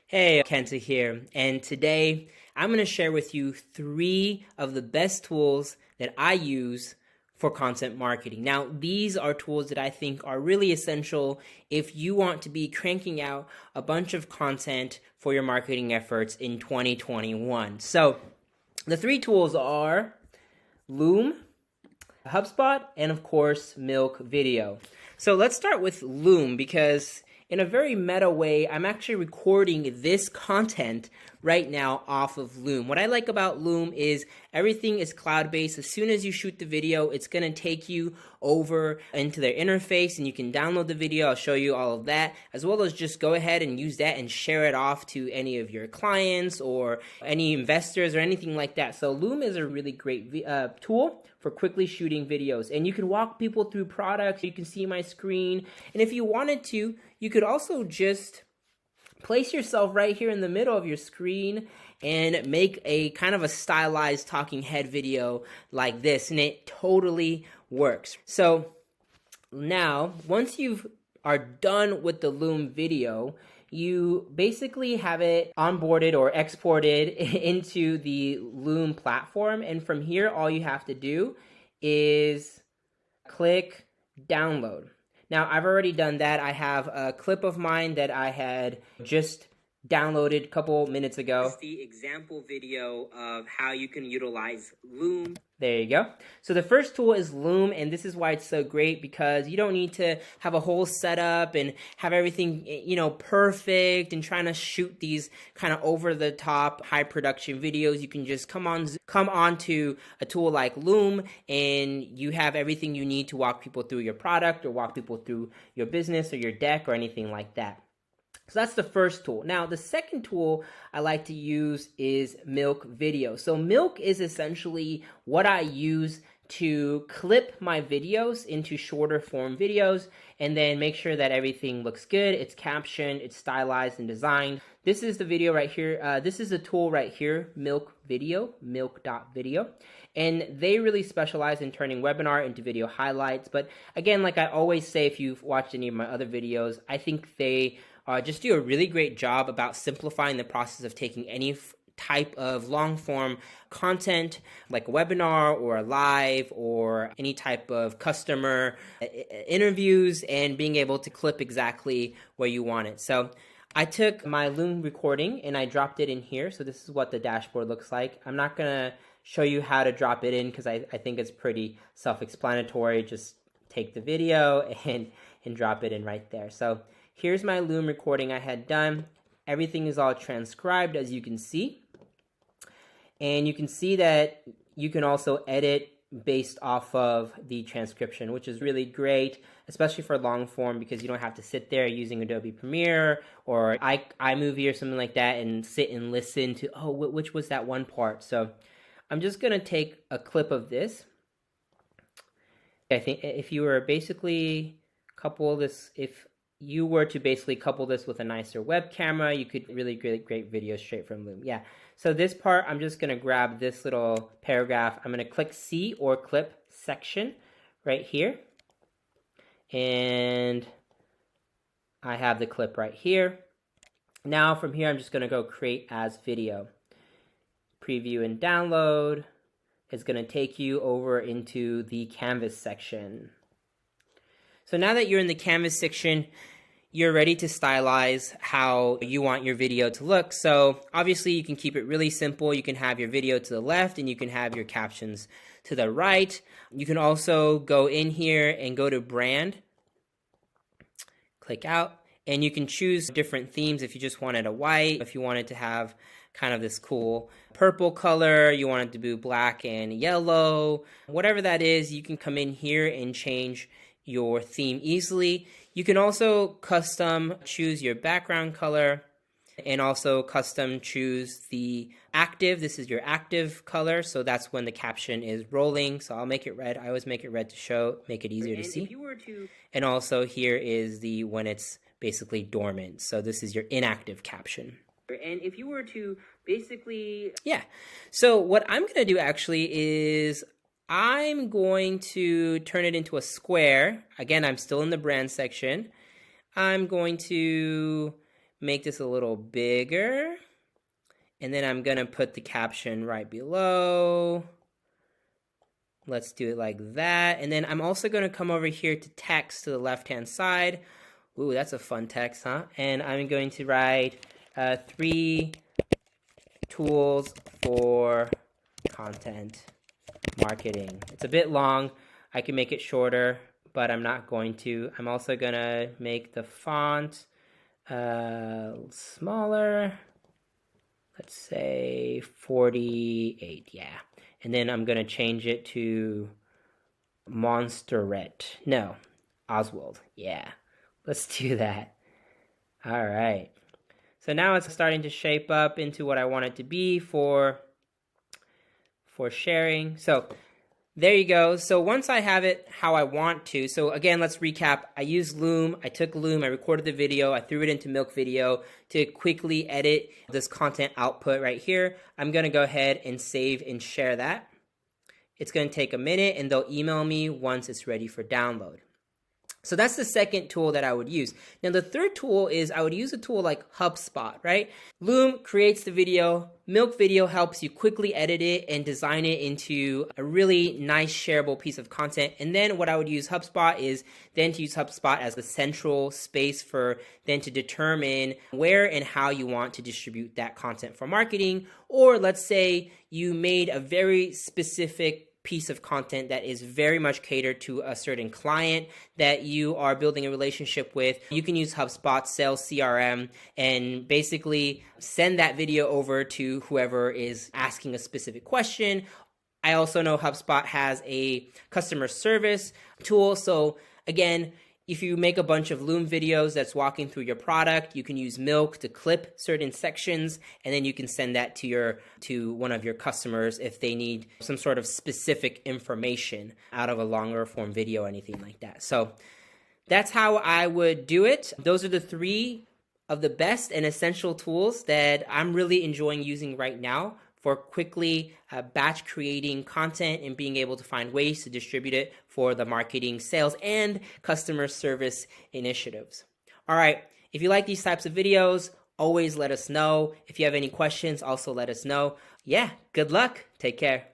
Hey, Kenta here, and today I'm going to share with you 3 of the best tools that I use for content marketing. Now, these are tools that I think are really essential if you want to be cranking out a bunch of content for your marketing efforts in 2021. So, the 3 tools are Loom, HubSpot, and of course, Milk Video. So let's start with Loom because in a very meta way, I'm actually recording this content right now off of Loom. What I like about Loom is everything is cloud-based. As soon as you shoot the video, it's going to take you over into their interface and you can download the video. I'll show you all of that, as well as just go ahead and use that and share it off to any of your clients or any investors or anything like that. So Loom is a really great tool for quickly shooting videos, and you can walk people through products. You can see my screen, and if you wanted to, you could also just place yourself right here in the middle of your screen and make a kind of a stylized talking head video like this, and it totally works. So now, once you are done with the Loom video, you basically have it onboarded or exported into the Loom platform, and from here all you have to do is click download. Now, I've already done that. I have a clip of mine that I had just downloaded a couple minutes ago. It's the example video of how you can utilize Loom. There you go. So the first tool is Loom, and this is why it's so great, because you don't need to have a whole setup and have everything, perfect and trying to shoot these kind of over-the-top high production videos. You can just come on to a tool like Loom, and you have everything you need to walk people through your product or walk people through your business or your deck or anything like that. So that's the first tool. Now, the second tool I like to use is Milk Video. So Milk is essentially what I use to clip my videos into shorter form videos and then make sure that everything looks good, it's captioned, it's stylized and designed. This is the video right here. This is the tool right here, Milk Video, milk.video. And they really specialize in turning webinar into video highlights. But again, like I always say, if you've watched any of my other videos, I think they just do a really great job about simplifying the process of taking any type of long form content like a webinar or a live or any type of customer interviews and being able to clip exactly where you want it. So I took my Loom recording and I dropped it in here. So this is what the dashboard looks like. I'm not going to show you how to drop it in because I think it's pretty self-explanatory. Just take the video and drop it in right there. So here's my Loom recording I had done. Everything is all transcribed, as you can see. And you can see that you can also edit based off of the transcription, which is really great, especially for long form, because you don't have to sit there using Adobe Premiere or iMovie or something like that and sit and listen to, oh, which was that one part. So I'm just going to take a clip of this. I think if you were basically couple this with a nicer web camera, you could really get great videos straight from Loom. Yeah. So this part, I'm just going to grab this little paragraph. I'm going to click C or clip section right here. And I have the clip right here. Now from here, I'm just going to go create as video. Preview and download. It's going to take you over into the Canvas section. So now that you're in the Canvas section, you're ready to stylize how you want your video to look. So obviously you can keep it really simple. You can have your video to the left and you can have your captions to the right. You can also go in here and go to brand, click out, and you can choose different themes. If you just wanted a white, if you wanted to have kind of this cool purple color, you want it to be black and yellow, whatever that is, you can come in here and change your theme easily. You can also custom choose your background color and also custom choose the active. This is your active color, so that's when the caption is rolling. So I'll make it red. I always make it red to make it easier to see. And also here is the when it's basically dormant. So this is your inactive caption. And if you were to basically, so what I'm going to do actually is I'm going to turn it into a square. Again, I'm still in the brand section. I'm going to make this a little bigger. And then I'm going to put the caption right below. Let's do it like that. And then I'm also going to come over here to text to the left-hand side. Ooh, that's a fun text, huh? And I'm going to write 3 tools for content marketing. It's a bit long. I can make it shorter, but I'm not going to. I'm also going to make the font smaller. Let's say 48, yeah. And then I'm going to change it to Monsterette. No, Oswald, yeah. Let's do that. All right. So now it's starting to shape up into what I want it to be for sharing. So there you go. So once I have it how I want to, so again, let's recap. I used Loom. I took Loom. I recorded the video. I threw it into Milk Video to quickly edit this content output right here. I'm going to go ahead and save and share that. It's going to take a minute, and they'll email me once it's ready for download. So that's the second tool that I would use. Now the third tool is I would use a tool like HubSpot, right? Loom creates the video. Milk Video helps you quickly edit it and design it into a really nice shareable piece of content. And then what I would use HubSpot is then to use HubSpot as the central space for then to determine where and how you want to distribute that content for marketing. Or let's say you made a very specific piece of content that is very much catered to a certain client that you are building a relationship with. You can use HubSpot Sales CRM and basically send that video over to whoever is asking a specific question. I also know HubSpot has a customer service tool. So again, if you make a bunch of Loom videos that's walking through your product, you can use Milk to clip certain sections, and then you can send that to one of your customers if they need some sort of specific information out of a longer form video or anything like that. So that's how I would do it. Those are the 3 of the best and essential tools that I'm really enjoying using right now for quickly batch creating content and being able to find ways to distribute it for the marketing, sales, and customer service initiatives. All right, if you like these types of videos, always let us know. If you have any questions, also let us know. Yeah, good luck. Take care.